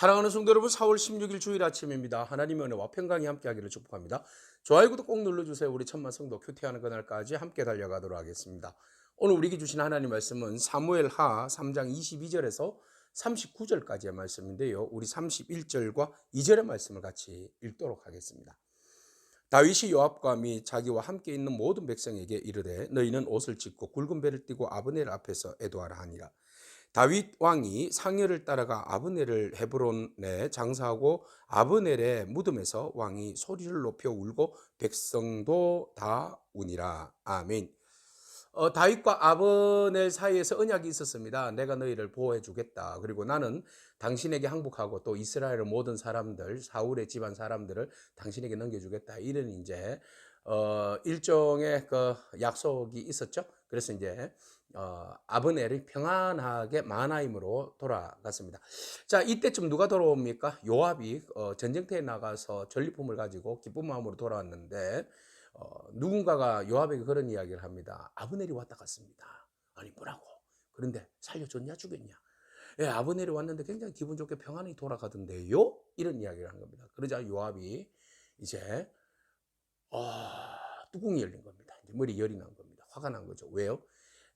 사랑하는 성도 여러분, 4월 16일 주일 아침입니다. 하나님의 은혜와 평강이 함께하기를 축복합니다. 좋아요, 구독 꼭 눌러주세요. 우리 천만 성도 큐티하는 그날까지 함께 달려가도록 하겠습니다. 오늘 우리에게 주신 하나님 말씀은 사무엘하 3장 22절에서 39절까지의 말씀인데요. 우리 31절과 2절의 말씀을 같이 읽도록 하겠습니다. 다윗이 요압과 및 자기와 함께 있는 모든 백성에게 이르되 너희는 옷을 찢고 굵은 배를 띠고 아브넬 앞에서 애도하라 하니라. 다윗 왕이 상열을 따라가 아브넬을 헤브론에 장사하고 아브넬의 무덤에서 왕이 소리를 높여 울고 백성도 다 우니라. 아멘. 다윗과 아브넬 사이에서 언약이 있었습니다. 내가 너희를 보호해 주겠다. 그리고 나는 당신에게 항복하고 또 이스라엘의 모든 사람들, 사울의 집안 사람들을 당신에게 넘겨주겠다. 이런 이제 일종의 그 약속이 있었죠. 그래서 이제 아브넬이 평안하게 마하나임으로 돌아갔습니다. 자, 이때쯤 누가 돌아옵니까? 요압이 전쟁터에 나가서 전리품을 가지고 기쁜 마음으로 돌아왔는데 누군가가 요압에게 그런 이야기를 합니다. 아브넬이 왔다 갔습니다. 아니 뭐라고? 그런데 살려줬냐 죽였냐? 예, 아브넬이 왔는데 굉장히 기분 좋게 평안히 돌아가던데요? 이런 이야기를 한 겁니다. 그러자 요압이 이제 뚜껑이 열린 겁니다. 이제 머리 열이 난 겁니다. 화가 난 거죠. 왜요?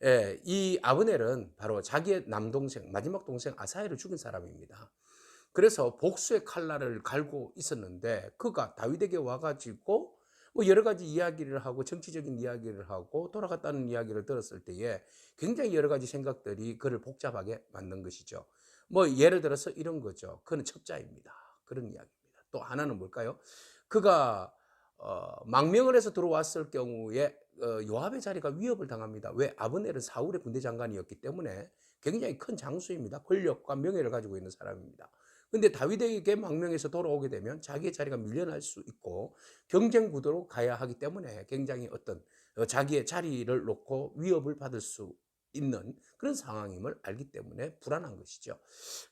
예, 이 아브넬은 바로 자기의 남동생, 마지막 동생 아사헬을 죽인 사람입니다. 그래서 복수의 칼날을 갈고 있었는데 그가 다윗에게 와가지고 뭐 여러 가지 이야기를 하고 정치적인 이야기를 하고 돌아갔다는 이야기를 들었을 때에 굉장히 여러 가지 생각들이 그를 복잡하게 만든 것이죠. 뭐 예를 들어서 이런 거죠. 그는 첩자입니다. 그런 이야기입니다. 또 하나는 뭘까요? 그가 망명을 해서 들어왔을 경우에 요압의 자리가 위협을 당합니다. 왜? 아브넬은 사울의 군대 장관이었기 때문에 굉장히 큰 장수입니다. 권력과 명예를 가지고 있는 사람입니다. 근데 다윗에게 망명해서 돌아오게 되면 자기의 자리가 밀려날 수 있고 경쟁 구도로 가야 하기 때문에 굉장히 어떤 자기의 자리를 놓고 위협을 받을 수 있는 그런 상황임을 알기 때문에 불안한 것이죠.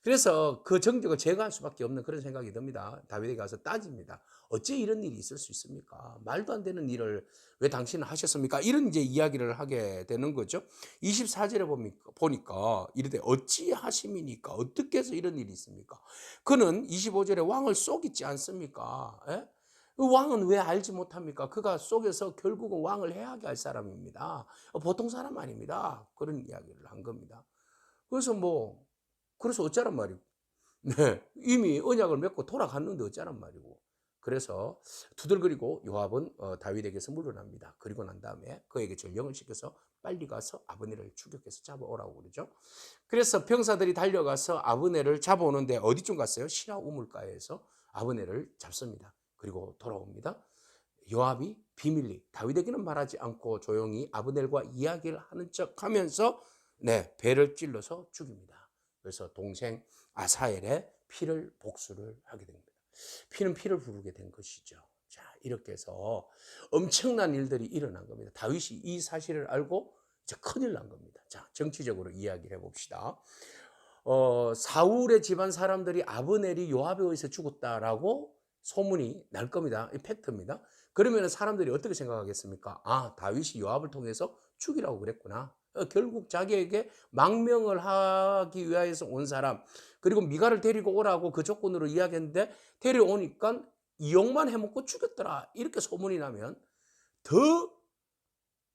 그래서 그 정적을 제거할 수밖에 없는 그런 생각이 듭니다. 다윗에게 가서 따집니다. 어째 이런 일이 있을 수 있습니까? 말도 안 되는 일을 왜 당신은 하셨습니까? 이런 이제 이야기를 하게 되는 거죠. 24절에 보니까 이르되 어찌 하심이니까 어떻게 해서 이런 일이 있습니까? 그는 25절에 왕을 속이지 않습니까? 예? 그 왕은 왜 알지 못합니까? 그가 속여서 결국은 왕을 해하게 할 사람입니다. 보통 사람 아닙니다. 그런 이야기를 한 겁니다. 그래서 그래서 어쩌란 말이고. 네. 이미 언약을 맺고 돌아갔는데 어쩌란 말이고. 그래서 두들거리고 요압은 다윗에게서 물러납니다. 그리고 난 다음에 그에게 전령을 시켜서 빨리 가서 아브넬을 추격해서 잡아오라고 그러죠. 그래서 병사들이 달려가서 아브넬을 잡아오는데 어디쯤 갔어요? 시라 우물가에서 아브넬을 잡습니다. 그리고 돌아옵니다. 요압이 비밀리 다윗에게는 말하지 않고 조용히 아브넬과 이야기를 하는 척하면서 배를 찔러서 죽입니다. 그래서 동생 아사엘의 피를 복수를 하게 됩니다. 피는 피를 부르게 된 것이죠. 자, 이렇게 해서 엄청난 일들이 일어난 겁니다. 다윗이 이 사실을 알고 이제 큰일 난 겁니다. 자, 정치적으로 이야기를 해봅시다. 사울의 집안 사람들이 아브넬이 요압에 의해서 죽었다라고 소문이 날 겁니다. 이 팩트입니다. 그러면 사람들이 어떻게 생각하겠습니까? 아, 다윗이 요압을 통해서 죽이라고 그랬구나. 결국 자기에게 망명을 하기 위해서 온 사람, 그리고 미가를 데리고 오라고 그 조건으로 이야기했는데 데려오니까 이용만 해먹고 죽였더라. 이렇게 소문이 나면 더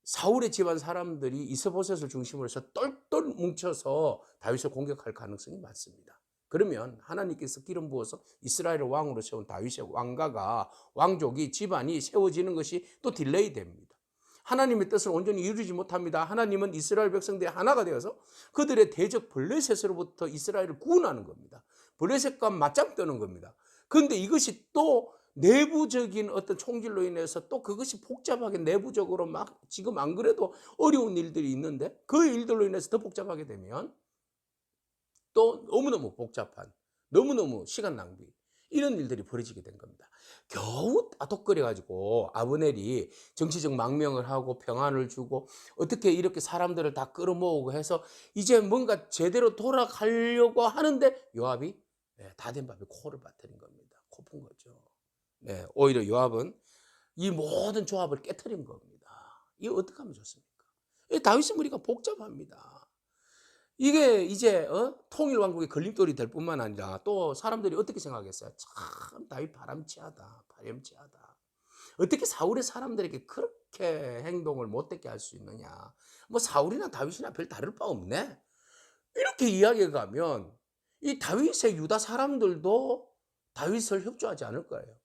사울의 집안 사람들이 이스보셋을 중심으로 해서 똘똘 뭉쳐서 다윗을 공격할 가능성이 많습니다. 그러면 하나님께서 기름 부어서 이스라엘을 왕으로 세운 다윗의 왕가가 왕족이 집안이 세워지는 것이 또 딜레이 됩니다. 하나님의 뜻을 온전히 이루지 못합니다. 하나님은 이스라엘 백성들이 하나가 되어서 그들의 대적 블레셋으로부터 이스라엘을 구원하는 겁니다. 블레셋과 맞짱 뜨는 겁니다. 그런데 이것이 또 내부적인 어떤 총질로 인해서 또 그것이 복잡하게 내부적으로 막 지금 안 그래도 어려운 일들이 있는데 그 일들로 인해서 더 복잡하게 되면 또 너무너무 복잡한, 너무너무 시간 낭비, 이런 일들이 벌어지게 된 겁니다. 겨우 따독거려가지고 아브넬이 정치적 망명을 하고 평안을 주고 어떻게 이렇게 사람들을 다 끌어모으고 해서 이제 뭔가 제대로 돌아가려고 하는데 요압이 다 된 밥에 코를 빠뜨린 겁니다. 코 푼 거죠. 오히려 요압은 이 모든 조합을 깨트린 겁니다. 이거 어떻게 하면 좋습니까? 다윗의 머리가 복잡합니다. 이게 이제 통일 왕국의 걸림돌이 될 뿐만 아니라 또 사람들이 어떻게 생각했어요? 참 다윗 파렴치하다. 파렴치하다. 어떻게 사울의 사람들에게 그렇게 행동을 못되게 할 수 있느냐. 뭐 사울이나 다윗이나 별 다를 바 없네. 이렇게 이야기해 가면 이 다윗의 유다 사람들도 다윗을 협조하지 않을 거예요.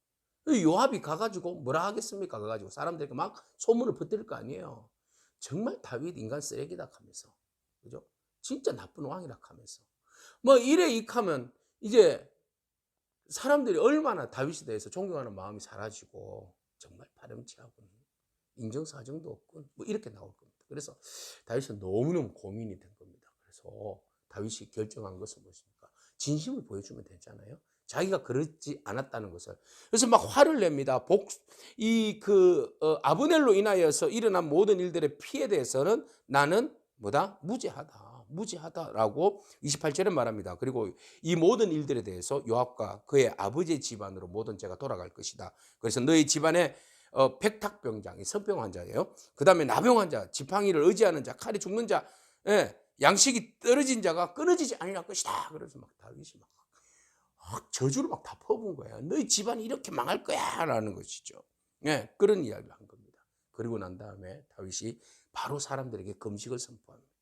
이 요압이 가가지고 뭐라 하겠습니까? 가가지고 사람들에게 막 소문을 퍼뜨릴 거 아니에요. 정말 다윗 인간 쓰레기다 하면서. 그죠? 진짜 나쁜 왕이라 하면서. 뭐 이래 익하면 이제 사람들이 얼마나 다윗에 대해서 존경하는 마음이 사라지고 정말 파렴치하군. 인정사정도 없군. 뭐 이렇게 나올 겁니다. 그래서 다윗은 너무너무 고민이 된 겁니다. 그래서 다윗이 결정한 것은 무엇입니까? 진심을 보여주면 되잖아요. 자기가 그렇지 않았다는 것을. 그래서 막 화를 냅니다. 아브넬로 인하여서 일어난 모든 일들의 피해에 대해서는 나는 뭐다? 무죄하다라고 28절에 말합니다. 그리고 이 모든 일들에 대해서 요압과 그의 아버지의 집안으로 모든 죄가 돌아갈 것이다. 그래서 너희 집안에 백탁병장이 성병 환자예요. 그 다음에 나병 환자, 지팡이를 의지하는 자, 칼이 죽는 자, 양식이 떨어진 자가 끊어지지 아니할 것이다. 그래서 막 다윗이 막 저주를 막 다 퍼부은 거야. 너희 집안이 이렇게 망할 거야 라는 것이죠. 그런 이야기를 한 겁니다. 그리고 난 다음에 다윗이 바로 사람들에게 금식을 선포합니다.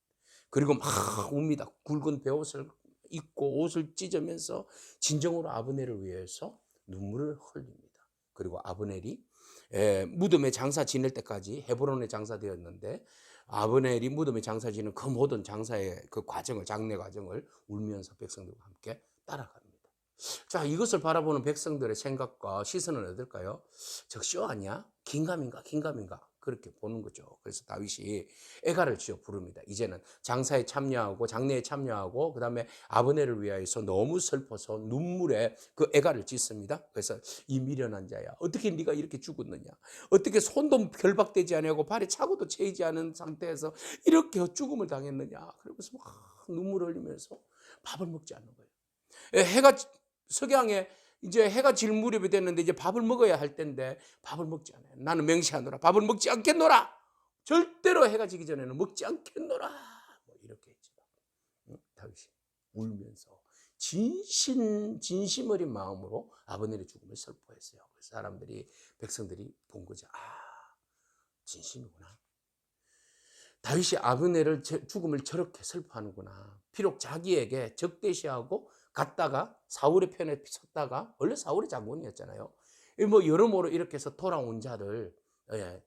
그리고 막 웁니다. 굵은 베옷을 입고 옷을 찢으면서 진정으로 아브넬을 위해서 눈물을 흘립니다. 그리고 아브넬이 무덤에 장사 지낼 때까지 헤브론에 장사되었는데 아브넬이 무덤에 장사 지는 그 모든 장사의 그 과정을, 장례 과정을 울면서 백성들과 함께 따라갑니다. 자, 이것을 바라보는 백성들의 생각과 시선은 어떨까요? 적쇼 아니야? 긴감인가? 그렇게 보는 거죠. 그래서 다윗이 애가를 지어 부릅니다. 이제는 장사에 참여하고 장례에 참여하고 그다음에 아브넬을 위하여서 너무 슬퍼서 눈물에 그 애가를 짓습니다. 그래서 이 미련한 자야, 어떻게 네가 이렇게 죽었느냐? 어떻게 손도 결박되지 아니하고 발에 차고도 채이지 않은 상태에서 이렇게 죽음을 당했느냐? 그러면서 막 눈물을 흘리면서 밥을 먹지 않는 거예요. 해가 석양에 이제 해가 질 무렵이 됐는데 이제 밥을 먹어야 할 텐데 밥을 먹지 않아요. 나는 맹세하노라. 밥을 먹지 않겠노라. 절대로 해가 지기 전에는 먹지 않겠노라. 뭐 이렇게 했죠. 다윗이 울면서 진심 어린 마음으로 아버넬의 죽음을 설포했어요. 그래서 사람들이, 백성들이 본 거죠. 진심이구나. 다윗이 아브넬을 죽음을 저렇게 슬퍼하는구나. 비록 자기에게 적대시하고 갔다가 사울의 편에 섰다가, 원래 사울의 장군이었잖아요. 뭐 여러모로 이렇게 해서 돌아온 자를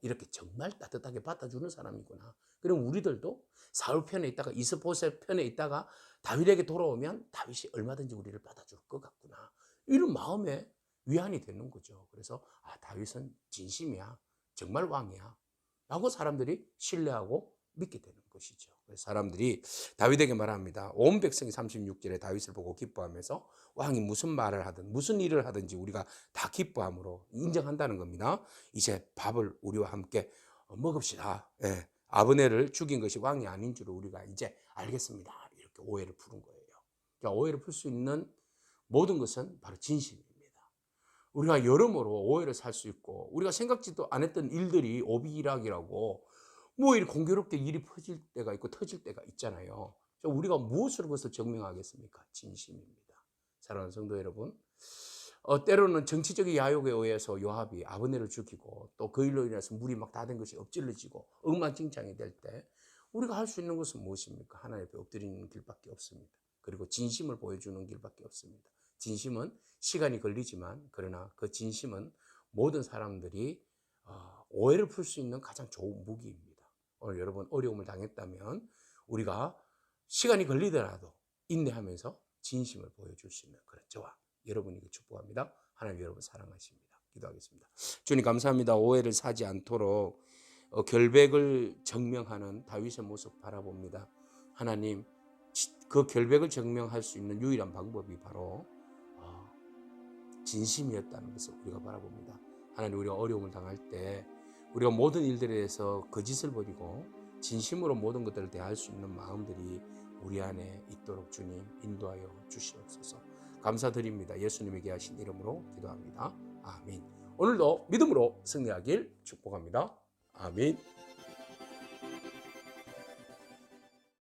이렇게 정말 따뜻하게 받아주는 사람이구나. 그럼 우리들도 사울 편에 있다가 이스보셋 편에 있다가 다윗에게 돌아오면 다윗이 얼마든지 우리를 받아줄 것 같구나. 이런 마음에 위안이 되는 거죠. 그래서 다윗은 진심이야. 정말 왕이야. 라고 사람들이 신뢰하고 믿게 되는 것이죠. 그래서 사람들이 다윗에게 말합니다. 온 백성이 36절에 다윗을 보고 기뻐하면서 왕이 무슨 말을 하든 무슨 일을 하든지 우리가 다 기뻐함으로 인정한다는 겁니다. 이제 밥을 우리와 함께 먹읍시다. 아브넬을 죽인 것이 왕이 아닌 줄을 우리가 이제 알겠습니다. 이렇게 오해를 푸는 거예요. 그러니까 오해를 풀 수 있는 모든 것은 바로 진심입니다. 우리가 여러모로 오해를 살 수 있고 우리가 생각지도 않았던 일들이 오비일학이라고 뭐 이렇게 공교롭게 일이 퍼질 때가 있고 터질 때가 있잖아요. 우리가 무엇으로 그것을 증명하겠습니까? 진심입니다. 사랑하는 성도 여러분, 때로는 정치적인 야욕에 의해서 요압이 아브넬을 죽이고 또 그 일로 인해서 물이 막 다 된 것이 엎질러지고 엉망진창이 될 때 우리가 할 수 있는 것은 무엇입니까? 하나님 앞에 엎드리는 길밖에 없습니다. 그리고 진심을 보여주는 길밖에 없습니다. 진심은 시간이 걸리지만 그러나 그 진심은 모든 사람들이 오해를 풀 수 있는 가장 좋은 무기입니다. 오늘 여러분 어려움을 당했다면 우리가 시간이 걸리더라도 인내하면서 진심을 보여줄 수 있는 그런 저와 여러분에게 축복합니다. 하나님 여러분 사랑하십니다. 기도하겠습니다. 주님 감사합니다. 오해를 사지 않도록 결백을 증명하는 다윗의 모습 바라봅니다. 하나님, 그 결백을 증명할 수 있는 유일한 방법이 바로 진심이었다는 것을 우리가 바라봅니다. 하나님, 우리가 어려움을 당할 때 우리가 모든 일들에 대해서 거짓을 버리고 진심으로 모든 것들을 대할 수 있는 마음들이 우리 안에 있도록 주님 인도하여 주시옵소서. 감사드립니다. 예수님에게 하신 이름으로 기도합니다. 아멘. 오늘도 믿음으로 승리하길 축복합니다. 아멘.